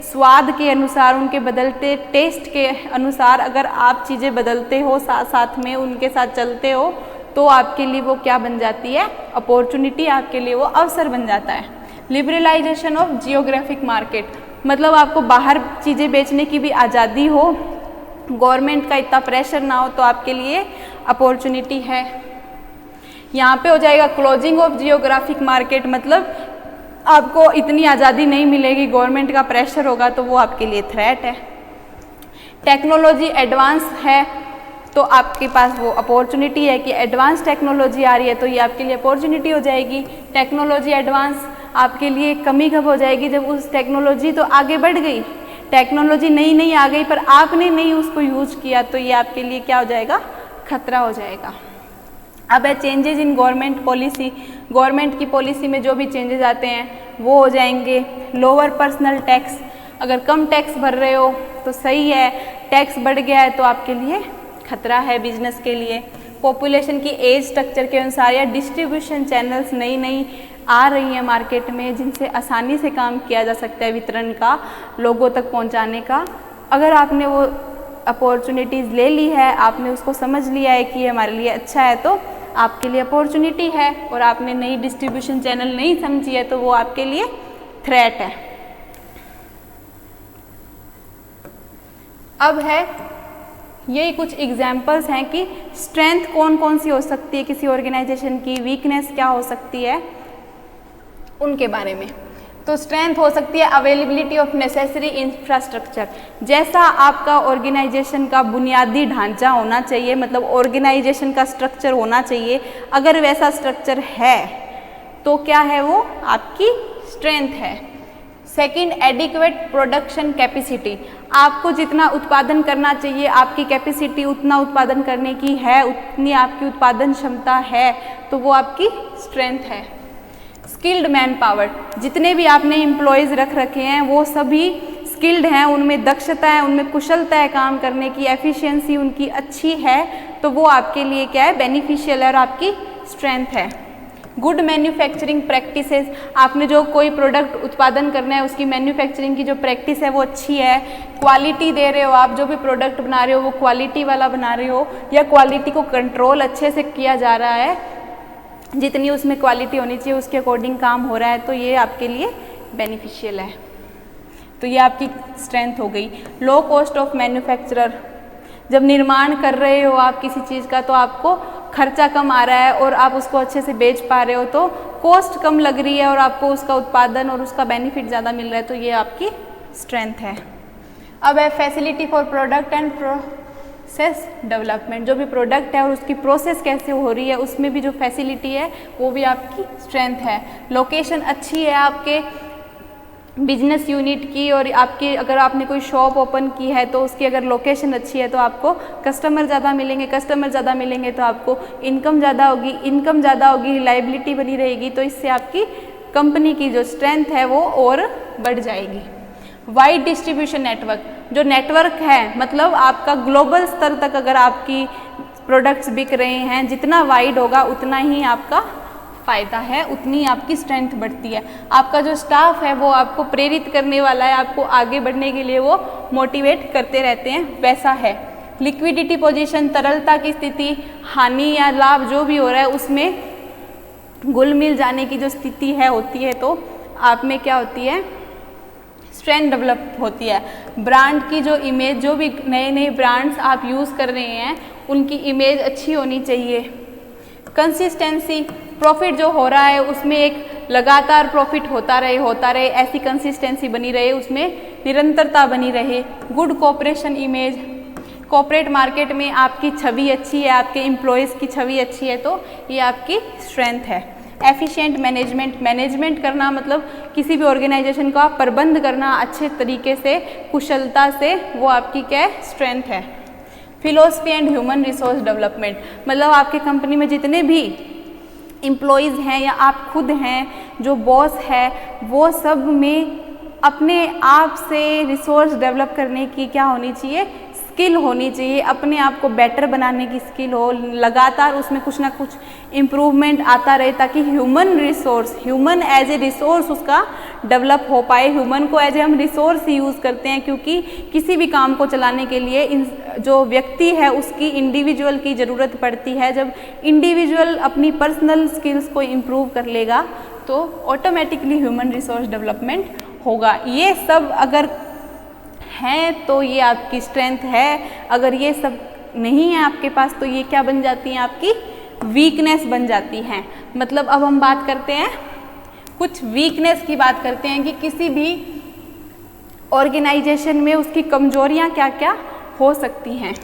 स्वाद के अनुसार, उनके बदलते टेस्ट के अनुसार अगर आप चीज़ें बदलते हो, साथ साथ में उनके साथ चलते हो, तो आपके लिए वो क्या बन जाती है, अपॉर्चुनिटी, आपके लिए वो अवसर बन जाता है। लिबरलाइजेशन ऑफ जियोग्राफिक मार्केट, मतलब आपको बाहर चीज़ें बेचने की भी आज़ादी हो, गवर्नमेंट का इतना प्रेशर ना हो, तो आपके लिए अपॉर्चुनिटी है। यहाँ पे हो जाएगा क्लोजिंग ऑफ जियोग्राफिक मार्केट, मतलब आपको इतनी आज़ादी नहीं मिलेगी, गवर्नमेंट का प्रेशर होगा, तो वो आपके लिए थ्रेट है। टेक्नोलॉजी एडवांस है तो आपके पास वो अपॉर्चुनिटी है कि एडवांस टेक्नोलॉजी आ रही है, तो ये आपके लिए अपॉर्चुनिटी हो जाएगी। टेक्नोलॉजी एडवांस आपके लिए कमी कब हो जाएगी, जब उस टेक्नोलॉजी तो आगे बढ़ गई, टेक्नोलॉजी नई नई आ गई पर आपने नहीं उसको यूज किया, तो ये आपके लिए क्या हो जाएगा, खतरा हो जाएगा। अब है changes in government policy, government की पॉलिसी में जो भी चेंजेस आते हैं वो हो जाएंगे। लोअर पर्सनल टैक्स, अगर कम टैक्स भर रहे हो तो सही है, टैक्स बढ़ गया है तो आपके लिए खतरा है बिजनेस के लिए। पॉपुलेशन की एज स्ट्रक्चर के अनुसार या डिस्ट्रीब्यूशन चैनल्स नई नई आ रही हैं मार्केट में, जिनसे आसानी से काम किया जा सकता है वितरण का, लोगों तक पहुंचाने का। अगर आपने वो अपॉर्चुनिटीज़ ले ली है, आपने उसको समझ लिया है कि ये हमारे लिए अच्छा है, तो आपके लिए अपॉर्चुनिटी है, और आपने नई डिस्ट्रीब्यूशन चैनल नहीं समझी है तो वो आपके लिए थ्रेट है। अब है यही कुछ एग्जाम्पल्स हैं कि स्ट्रेंथ कौन कौन सी हो सकती है किसी ऑर्गेनाइजेशन की, वीकनेस क्या हो सकती है, उनके बारे में। तो स्ट्रेंथ हो सकती है अवेलेबिलिटी ऑफ नेसेसरी इंफ्रास्ट्रक्चर, जैसा आपका ऑर्गेनाइजेशन का बुनियादी ढांचा होना चाहिए, मतलब ऑर्गेनाइजेशन का स्ट्रक्चर होना चाहिए, अगर वैसा स्ट्रक्चर है तो क्या है, वो आपकी स्ट्रेंथ है। सेकंड, एडिक्वेट प्रोडक्शन कैपेसिटी, आपको जितना उत्पादन करना चाहिए, आपकी कैपेसिटी उतना उत्पादन करने की है, उतनी आपकी उत्पादन क्षमता है, तो वो आपकी स्ट्रेंथ है। स्किल्ड मैन पावर, जितने भी आपने एम्प्लॉयज़ रख रखे हैं वो सभी स्किल्ड हैं, उनमें दक्षता है, उनमें कुशलता है काम करने की, एफिशिएंसी उनकी अच्छी है, तो वो आपके लिए क्या है, बेनिफिशियल है और आपकी स्ट्रेंथ है। गुड मैन्युफैक्चरिंग प्रैक्टिसेस, आपने जो कोई प्रोडक्ट उत्पादन करना है उसकी मैन्युफैक्चरिंग की जो प्रैक्टिस है वो अच्छी है, क्वालिटी दे रहे हो आप, जो भी प्रोडक्ट बना रहे हो वो क्वालिटी वाला बना रहे हो, या क्वालिटी को कंट्रोल अच्छे से किया जा रहा है, जितनी उसमें क्वालिटी होनी चाहिए उसके अकॉर्डिंग काम हो रहा है, तो ये आपके लिए बेनिफिशियल है, तो ये आपकी स्ट्रेंथ हो गई। लो कॉस्ट ऑफ मैन्युफैक्चरर, जब निर्माण कर रहे हो आप किसी चीज़ का तो आपको खर्चा कम आ रहा है और आप उसको अच्छे से बेच पा रहे हो, तो कॉस्ट कम लग रही है और आपको उसका उत्पादन और उसका बेनिफिट ज़्यादा मिल रहा है, तो ये आपकी स्ट्रेंथ है। अब है facility for product and process development, जो भी प्रोडक्ट है और उसकी प्रोसेस कैसे हो रही है उसमें भी जो फैसिलिटी है वो भी आपकी स्ट्रेंथ है। लोकेशन अच्छी है आपके बिजनेस यूनिट की, और आपकी अगर आपने कोई शॉप ओपन की है तो उसकी अगर लोकेशन अच्छी है तो आपको कस्टमर ज़्यादा मिलेंगे, कस्टमर ज़्यादा मिलेंगे तो आपको इनकम ज़्यादा होगी, इनकम ज़्यादा होगी, रिलायबिलिटी बनी रहेगी, तो इससे आपकी कंपनी की जो स्ट्रेंथ है वो और बढ़ जाएगी। वाइड डिस्ट्रीब्यूशन नेटवर्क, जो नेटवर्क है मतलब आपका ग्लोबल स्तर तक अगर आपकी प्रोडक्ट्स बिक रहे हैं, जितना वाइड होगा उतना ही आपका फ़ायदा है, उतनी आपकी स्ट्रेंथ बढ़ती है। आपका जो स्टाफ है वो आपको प्रेरित करने वाला है, आपको आगे बढ़ने के लिए वो मोटिवेट करते रहते हैं, वैसा है। लिक्विडिटी पोजीशन, तरलता की स्थिति, हानि या लाभ जो भी हो रहा है उसमें घुल मिल जाने की जो स्थिति है होती है, तो आप में क्या होती है, स्ट्रेंथ डेवलप होती है। ब्रांड की जो इमेज, जो भी नए नए ब्रांड्स आप यूज़ कर रहे हैं उनकी इमेज अच्छी होनी चाहिए। कंसिस्टेंसी, प्रॉफिट जो हो रहा है उसमें एक लगातार प्रॉफिट होता रहे, ऐसी कंसिस्टेंसी बनी रहे, उसमें निरंतरता बनी रहे। Good cooperation image, corporate market में आपकी छवि अच्छी है, आपके एम्प्लॉयज़ की छवि अच्छी है, तो ये आपकी स्ट्रेंथ है। एफिशिएंट मैनेजमेंट, मैनेजमेंट करना मतलब किसी भी ऑर्गेनाइजेशन का प्रबंध करना अच्छे तरीके से, कुशलता से, वो आपकी क्या है, स्ट्रेंथ है। Philosophy and human resource development, मतलब आपके कंपनी में जितने भी एम्प्लॉयज़ हैं या आप खुद हैं, जो बॉस है, वो सब में अपने आप से रिसोर्स डेवलप करने की क्या होनी चाहिए, स्किल होनी चाहिए, अपने आप को बेटर बनाने की स्किल हो, लगातार उसमें कुछ ना कुछ इम्प्रूवमेंट आता रहे, ताकि human resource, human as a resource उसका डेवलप हो पाए। ह्यूमन को एज ए हम रिसोर्स यूज़ करते हैं, क्योंकि किसी भी काम को चलाने के लिए जो व्यक्ति है उसकी इंडिविजुअल की ज़रूरत पड़ती है। जब इंडिविजुअल अपनी पर्सनल स्किल्स को इम्प्रूव कर लेगा तो ऑटोमेटिकली ह्यूमन रिसोर्स डेवलपमेंट होगा। ये सब अगर हैं तो ये आपकी स्ट्रेंथ है, अगर ये सब नहीं है आपके पास तो ये क्या बन जाती हैं, आपकी वीकनेस बन जाती हैं। मतलब अब हम बात करते हैं, कुछ वीकनेस की बात करते हैं कि किसी भी ऑर्गेनाइजेशन में उसकी कमजोरियां क्या क्या हो सकती हैं।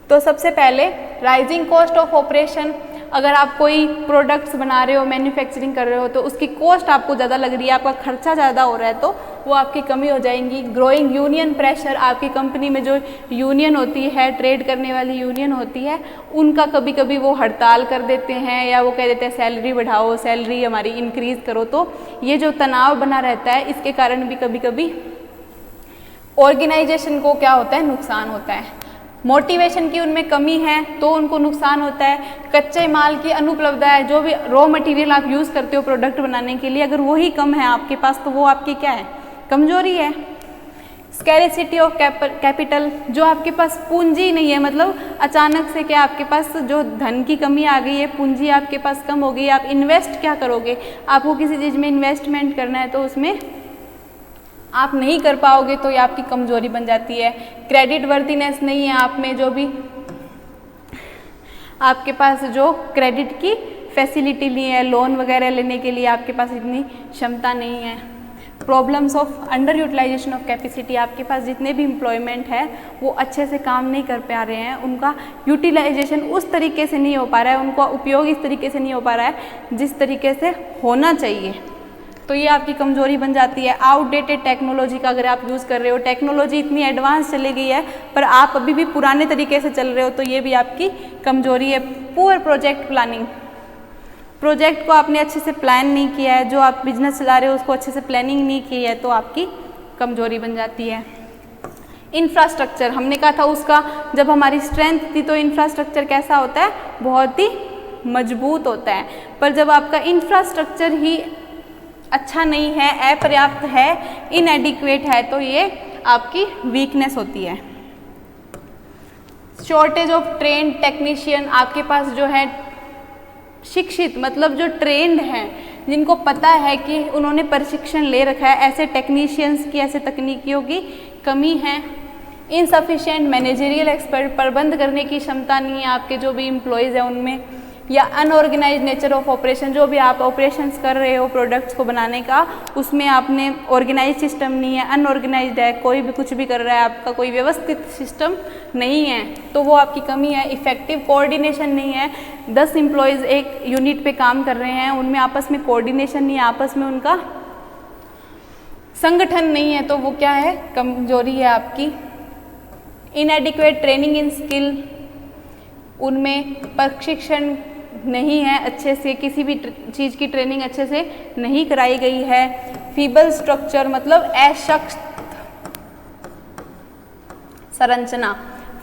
तो सबसे पहले राइजिंग कॉस्ट ऑफ ऑपरेशन, अगर आप कोई प्रोडक्ट्स बना रहे हो, मैन्युफैक्चरिंग कर रहे हो, तो उसकी कॉस्ट आपको ज़्यादा लग रही है, आपका खर्चा ज़्यादा हो रहा है, तो वो आपकी कमी हो जाएंगी। ग्रोइंग यूनियन प्रेशर, आपकी कंपनी में जो यूनियन होती है, ट्रेड करने वाली यूनियन होती है, उनका कभी कभी वो हड़ताल कर देते हैं या वो कह देते हैं सैलरी बढ़ाओ, सैलरी हमारी इंक्रीज़ करो। तो ये जो तनाव बना रहता है, इसके कारण भी कभी कभी ऑर्गेनाइजेशन को क्या होता है, नुकसान होता है। मोटिवेशन की उनमें कमी है तो उनको नुकसान होता है। कच्चे माल की अनुपलब्धता है, जो भी रॉ मटेरियल आप यूज़ करते हो प्रोडक्ट बनाने के लिए, अगर वही कम है आपके पास तो वो आपकी क्या है, कमजोरी है। स्कैरिसिटी ऑफ कैपिटल, जो आपके पास पूंजी नहीं है, मतलब अचानक से क्या आपके पास जो धन की कमी आ गई है, पूंजी आपके पास कम हो गई, आप इन्वेस्ट क्या करोगे, आपको किसी चीज़ में इन्वेस्टमेंट करना है तो उसमें आप नहीं कर पाओगे, तो ये आपकी कमजोरी बन जाती है। क्रेडिट वर्दीनेस नहीं है आप में, जो भी आपके पास जो क्रेडिट की फैसिलिटी नहीं है, लोन वगैरह लेने के लिए आपके पास इतनी क्षमता नहीं है। Problems of underutilization of capacity, आपके पास जितने भी एम्प्लॉयमेंट है वो अच्छे से काम नहीं कर पा रहे हैं, उनका यूटिलाइजेशन उस तरीके से नहीं हो पा रहा है, उनका उपयोग इस तरीके से नहीं हो पा रहा है जिस तरीके से होना चाहिए, तो ये आपकी कमजोरी बन जाती है। आउटडेटेड टेक्नोलॉजी का अगर आप यूज़ कर रहे हो, टेक्नोलॉजी इतनी एडवांस चली गई है पर आप अभी भी पुराने तरीके से चल रहे हो, तो ये भी आपकी कमजोरी है। पुअर प्रोजेक्ट प्लानिंग, प्रोजेक्ट को आपने अच्छे से प्लान नहीं किया है, जो आप बिजनेस चला रहे हो उसको अच्छे से प्लानिंग नहीं की है, तो आपकी कमजोरी बन जाती है। इंफ्रास्ट्रक्चर, हमने कहा था उसका जब हमारी स्ट्रेंथ थी तो इंफ्रास्ट्रक्चर कैसा होता है, बहुत ही मजबूत होता है, पर जब आपका इंफ्रास्ट्रक्चर ही अच्छा नहीं है, अपर्याप्त है, इनएडिक्वेट है, तो ये आपकी वीकनेस होती है। शॉर्टेज ऑफ ट्रेन्ड टेक्नीशियन, आपके पास जो है शिक्षित मतलब जो ट्रेंड हैं, जिनको पता है कि उन्होंने प्रशिक्षण ले रखा है, ऐसे टेक्नीशियंस की, ऐसे तकनीकियों की कमी है। इनसफिशिएंट मैनेजरियल एक्सपर्ट, प्रबंध करने की क्षमता नहीं है आपके जो भी एम्प्लॉयज़ हैं उनमें, या अनऑर्गेनाइज नेचर ऑफ ऑपरेशन, जो भी आप ऑपरेशंस कर रहे हो प्रोडक्ट्स को बनाने का, उसमें आपने ऑर्गेनाइज सिस्टम नहीं है, अनऑर्गेनाइज्ड है, कोई भी कुछ भी कर रहा है, आपका कोई व्यवस्थित सिस्टम नहीं है, तो वो आपकी कमी है। इफेक्टिव कोऑर्डिनेशन नहीं है, 10 एम्प्लॉयज़ एक यूनिट पे काम कर रहे हैं, उनमें आपस में कोऑर्डिनेशन नहीं है, आपस में उनका संगठन नहीं है, तो वो क्या है, कमजोरी है आपकी। इनएडिक्वेट ट्रेनिंग इन स्किल, उनमें प्रशिक्षण नहीं है अच्छे से, किसी भी चीज़ की ट्रेनिंग अच्छे से नहीं कराई गई है। फीबल स्ट्रक्चर मतलब अशक्त संरचना,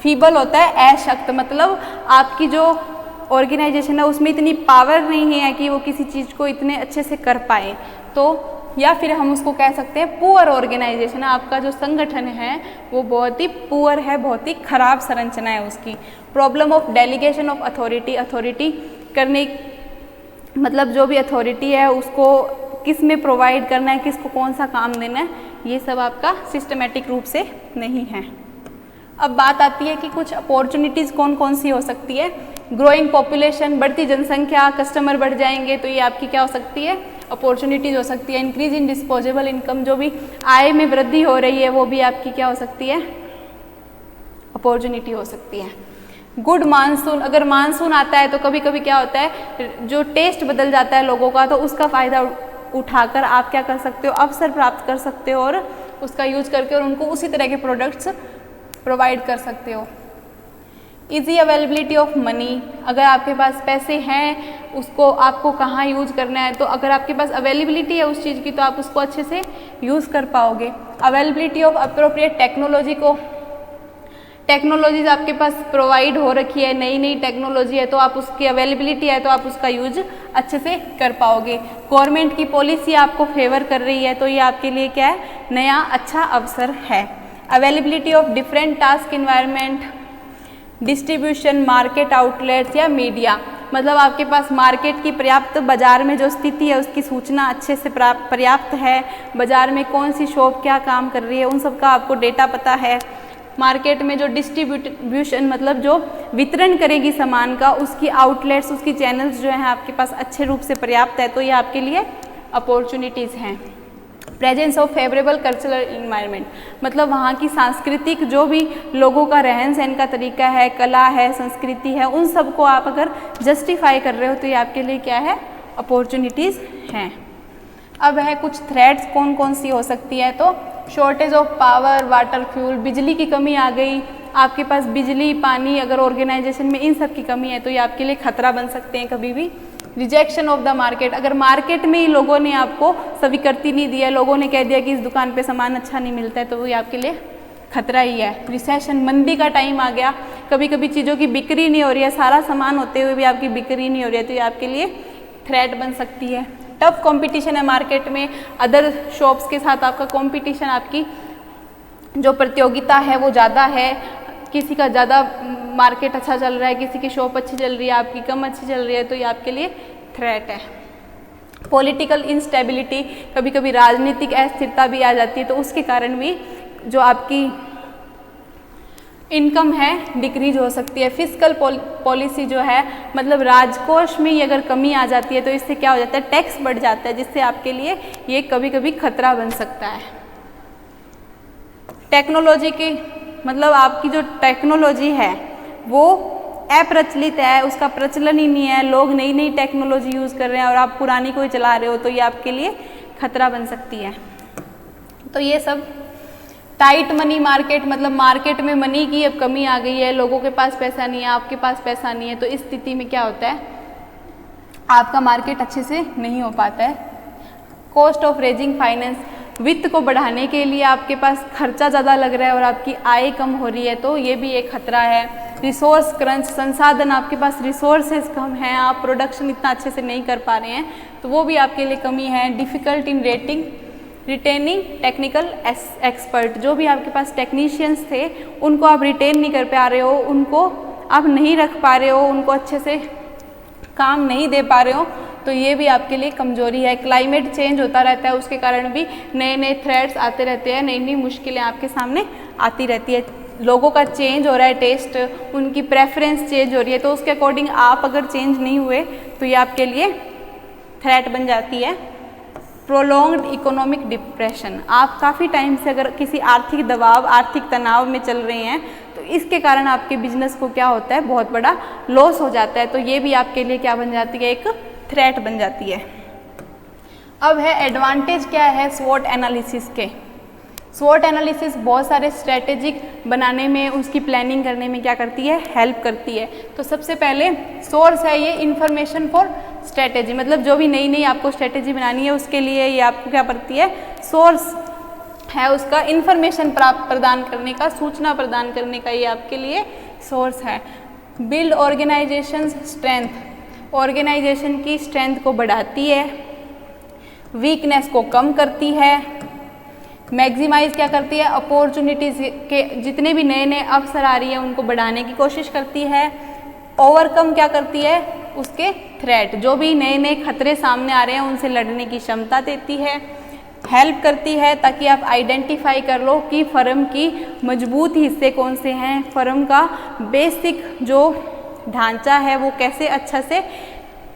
फीबल होता है अशक्त, मतलब आपकी जो ऑर्गेनाइजेशन है उसमें इतनी पावर नहीं है कि वो किसी चीज़ को इतने अच्छे से कर पाए, तो या फिर हम उसको कह सकते हैं पुअर ऑर्गेनाइजेशन, आपका जो संगठन है वो बहुत ही पुअर है, बहुत ही खराब संरचना है उसकी। Problem of delegation of authority, authority करने मतलब जो भी अथॉरिटी है उसको किस में प्रोवाइड करना है, किसको कौन सा काम देना है, ये सब आपका सिस्टमेटिक रूप से नहीं है। अब बात आती है कि कुछ अपॉर्चुनिटीज़ कौन कौन सी हो सकती है। ग्रोइंग पॉपुलेशन, बढ़ती जनसंख्या, कस्टमर बढ़ जाएंगे, तो ये आपकी क्या हो सकती है, अपॉर्चुनिटीज़ हो सकती है। इंक्रीज इन डिस्पोजेबल इनकम, जो भी आय में वृद्धि हो रही है वो भी आपकी क्या हो सकती है, अपॉर्चुनिटी हो सकती है। गुड मानसून, अगर मानसून आता है तो कभी कभी क्या होता है, जो टेस्ट बदल जाता है लोगों का, तो उसका फ़ायदा उठाकर आप क्या कर सकते हो, अवसर प्राप्त कर सकते हो और उसका यूज करके और उनको उसी तरह के प्रोडक्ट्स प्रोवाइड कर सकते हो। ईजी अवेलेबिलिटी ऑफ मनी, अगर आपके पास पैसे हैं उसको आपको कहाँ यूज़ करना है, तो अगर आपके पास अवेलेबिलिटी है उस चीज़ की तो आप उसको अच्छे से यूज़ कर पाओगे। अवेलेबिलिटी ऑफ अप्रोप्रिएट टेक्नोलॉजी को, टेक्नोलॉजीज आपके पास प्रोवाइड हो रखी है, नई नई टेक्नोलॉजी है तो आप उसकी अवेलेबिलिटी है तो आप उसका यूज अच्छे से कर पाओगे। गवर्नमेंट की पॉलिसी आपको फेवर कर रही है तो ये आपके लिए क्या है, नया अच्छा अवसर है। Availability of different task environment, distribution, market outlets या मीडिया, मतलब आपके पास मार्केट की पर्याप्त, बाजार में जो स्थिति है उसकी सूचना अच्छे से पर्याप्त है, बाजार में कौन सी शॉप क्या काम कर रही है उन सब का आपको डेटा पता है। मार्केट में जो डिस्ट्रीब्यूशन मतलब जो वितरण करेगी सामान का, उसकी आउटलेट्स, उसकी चैनल्स जो हैं आपके पास अच्छे रूप से पर्याप्त है तो ये आपके लिए अपॉर्चुनिटीज़ हैं। Presence of favourable cultural environment, मतलब वहाँ की सांस्कृतिक जो भी लोगों का रहन सहन का तरीका है, कला है, संस्कृति है, उन सब को आप अगर जस्टिफाई कर रहे हो तो ये आपके लिए क्या है, अपॉर्चुनिटीज़ हैं। अब है कुछ थ्रेट्स कौन कौन सी हो सकती है, तो shortage of power, water, fuel, बिजली की कमी आ गई, आपके पास बिजली, पानी, अगर ऑर्गेनाइजेशन में इन सब की कमी है तो ये आपके लिए खतरा बन सकते हैं कभी भी। रिजेक्शन ऑफ द मार्केट, अगर मार्केट में ही लोगों ने आपको स्वीकृति नहीं दिया, लोगों ने कह दिया कि इस दुकान पे सामान अच्छा नहीं मिलता है तो ये आपके लिए खतरा ही है। रिसेशन, मंदी का टाइम आ गया, कभी कभी चीज़ों की बिक्री नहीं हो रही है, सारा सामान होते हुए भी आपकी बिक्री नहीं हो रही है तो ये आपके लिए थ्रेट बन सकती है। टफ कंपटीशन है मार्केट में, अदर शॉप्स के साथ आपका कंपटीशन, आपकी जो प्रतियोगिता है वो ज़्यादा है, किसी का ज़्यादा मार्केट अच्छा चल रहा है, किसी की शॉप अच्छी चल रही है, आपकी कम अच्छी चल रही है तो ये आपके लिए थ्रेट है। पॉलिटिकल इंस्टेबिलिटी, कभी कभी राजनीतिक अस्थिरता भी आ जाती है तो उसके कारण भी जो आपकी इनकम है डिक्रीज हो सकती है। फिस्कल पॉलिसी जो है, मतलब राजकोष में ही अगर कमी आ जाती है तो इससे क्या हो जाता है, टैक्स बढ़ जाता है जिससे आपके लिए ये कभी कभी खतरा बन सकता है। टेक्नोलॉजी की, मतलब आपकी जो टेक्नोलॉजी है वो अप्रचलित है, उसका प्रचलन ही नहीं है, लोग नई नई टेक्नोलॉजी यूज़ कर रहे हैं और आप पुरानी कोई चला रहे हो तो ये आपके लिए खतरा बन सकती है। तो ये सब टाइट मनी मार्केट, मतलब मार्केट में मनी की अब कमी आ गई है, लोगों के पास पैसा नहीं है, आपके पास पैसा नहीं है, तो इस स्थिति में क्या होता है, आपका मार्केट अच्छे से नहीं हो पाता है। कॉस्ट ऑफ रेजिंग फाइनेंस, वित्त को बढ़ाने के लिए आपके पास खर्चा ज़्यादा लग रहा है और आपकी आय कम हो रही है तो ये भी एक खतरा है। रिसोर्स क्रंच, संसाधन, आपके पास रिसोर्सेज कम हैं, आप प्रोडक्शन इतना अच्छे से नहीं कर पा रहे हैं तो वो भी आपके लिए कमी है। डिफ़िकल्ट इन रिटेनिंग टेक्निकल एक्सपर्ट, जो भी आपके पास टेक्नीशियंस थे उनको आप रिटेन नहीं कर पा रहे हो, उनको आप नहीं रख पा रहे हो, उनको अच्छे से काम नहीं दे पा रहे हो तो ये भी आपके लिए कमजोरी है। क्लाइमेट चेंज होता रहता है, उसके कारण भी नए नए थ्रेट्स आते रहते हैं, नई नई मुश्किलें आपके सामने आती रहती है। लोगों का चेंज हो रहा है, टेस्ट, उनकी प्रेफरेंस चेंज हो रही है तो उसके अकॉर्डिंग आप अगर चेंज नहीं हुए तो ये आपके लिए थ्रेट बन जाती है। प्रोलॉन्ग्ड इकोनॉमिक डिप्रेशन, आप काफ़ी टाइम से अगर किसी आर्थिक दबाव, आर्थिक तनाव में चल रहे हैं तो इसके कारण आपके बिजनेस को क्या होता है, बहुत बड़ा लॉस हो जाता है तो ये भी आपके लिए क्या बन जाती है, एक थ्रेट बन जाती है। अब है एडवांटेज क्या है स्वॉट एनालिसिस के। स्वॉट एनालिसिस बहुत सारे स्ट्रेटेजिक बनाने में, उसकी प्लानिंग करने में क्या करती है, हेल्प करती है। तो सबसे पहले सोर्स है ये इन्फॉर्मेशन फॉर स्ट्रेटेजी, मतलब जो भी नई नई आपको स्ट्रेटेजी बनानी है उसके लिए ये आपको क्या करती है, सोर्स है उसका इन्फॉर्मेशन प्रदान करने का, सूचना प्रदान करने का, ये आपके लिए सोर्स है। बिल्ड ऑर्गेनाइजेशन स्ट्रेंथ, ऑर्गेनाइजेशन की स्ट्रेंथ को बढ़ाती है, वीकनेस को कम करती है, मैक्सिमाइज क्या करती है, अपॉर्चुनिटीज़ के जितने भी नए नए अवसर आ रही है उनको बढ़ाने की कोशिश करती है। ओवरकम क्या करती है, उसके थ्रेट, जो भी नए नए खतरे सामने आ रहे हैं उनसे लड़ने की क्षमता देती है। हेल्प करती है ताकि आप आइडेंटिफाई कर लो कि फर्म की मजबूत हिस्से कौन से हैं, फर्म का बेसिक जो ढांचा है वो कैसे अच्छा से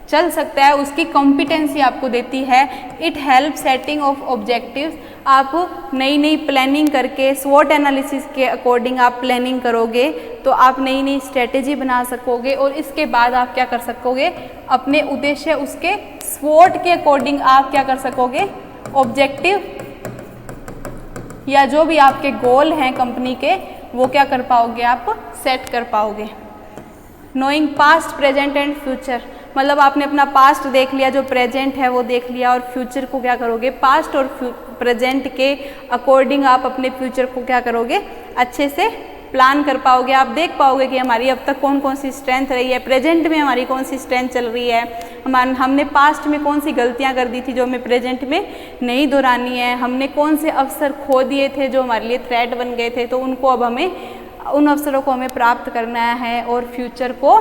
चल सकता है, उसकी कॉम्पिटेंसी आपको देती है। It help setting of objectives, आप नई नई प्लानिंग करके स्वॉट एनालिसिस के अकॉर्डिंग आप प्लानिंग करोगे तो आप नई नई स्ट्रेटेजी बना सकोगे और इसके बाद आप क्या कर सकोगे, अपने उद्देश्य उसके स्वॉट के अकॉर्डिंग आप क्या कर सकोगे, ऑब्जेक्टिव या जो भी आपके गोल हैं कंपनी के वो क्या कर पाओगे, आप सेट कर पाओगे। Knowing past present and future, मतलब आपने अपना पास्ट देख लिया, जो प्रेजेंट है वो देख लिया और फ्यूचर को क्या करोगे, पास्ट और प्रेजेंट के अकॉर्डिंग आप अपने फ्यूचर को क्या करोगे, अच्छे से प्लान कर पाओगे। आप देख पाओगे कि हमारी अब तक कौन कौन सी स्ट्रेंथ रही है, प्रेजेंट में हमारी कौन सी स्ट्रेंथ चल रही है, हमने पास्ट में कौन सी गलतियां कर दी थी जो हमें प्रेजेंट में नहीं दोहरानी है, हमने कौन से अवसर खो दिए थे जो हमारे लिए थ्रेट बन गए थे, तो उनको अब हमें उन अवसरों को हमें प्राप्त करना है और फ्यूचर को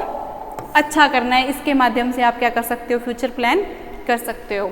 अच्छा करना है। इसके माध्यम से आप क्या कर सकते हो, फ्यूचर प्लान कर सकते हो।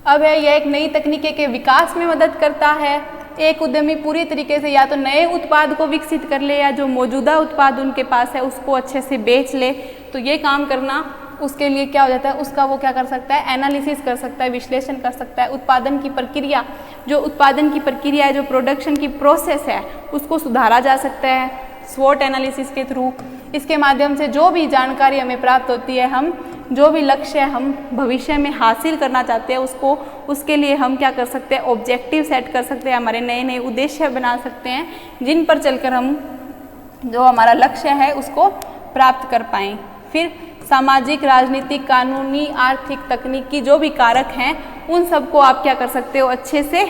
अब है यह एक नई तकनीकी के विकास में मदद करता है। एक उद्यमी पूरी तरीके से या तो नए उत्पाद को विकसित कर ले या जो मौजूदा उत्पाद उनके पास है उसको अच्छे से बेच ले, तो ये काम करना उसके लिए क्या हो जाता है, उसका वो क्या कर सकता है, एनालिसिस कर सकता है, विश्लेषण कर सकता है। उत्पादन की प्रक्रिया, जो उत्पादन की प्रक्रिया है, जो प्रोडक्शन की प्रोसेस है उसको सुधारा जा सकता है स्वॉट एनालिसिस के थ्रू। इसके माध्यम से जो भी जानकारी हमें प्राप्त होती है, हम जो भी लक्ष्य हम भविष्य में हासिल करना चाहते हैं उसके लिए हम क्या कर सकते हैं, ऑब्जेक्टिव सेट कर सकते हैं, हमारे नए नए उद्देश्य बना सकते हैं जिन पर चलकर हम जो हमारा लक्ष्य है उसको प्राप्त कर पाएँ। फिर सामाजिक, राजनीतिक, कानूनी, आर्थिक, तकनीकी जो भी कारक हैं उन सबको आप क्या कर सकते हो, अच्छे से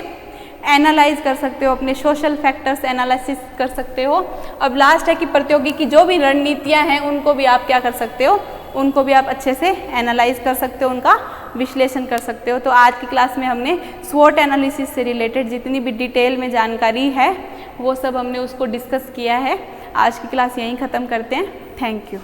एनालाइज कर सकते हो, अपने सोशल फैक्टर्स एनालिसिस कर सकते हो। अब लास्ट है कि प्रतियोगी जो भी रणनीतियां हैं उनको भी आप क्या कर सकते हो, उनको भी आप अच्छे से एनालाइज कर सकते हो, उनका विश्लेषण कर सकते हो। तो आज की क्लास में हमने स्वॉट एनालिसिस से रिलेटेड जितनी भी डिटेल में जानकारी है वो सब हमने उसको डिस्कस किया है। आज की क्लास यहीं ख़त्म करते हैं। Thank you.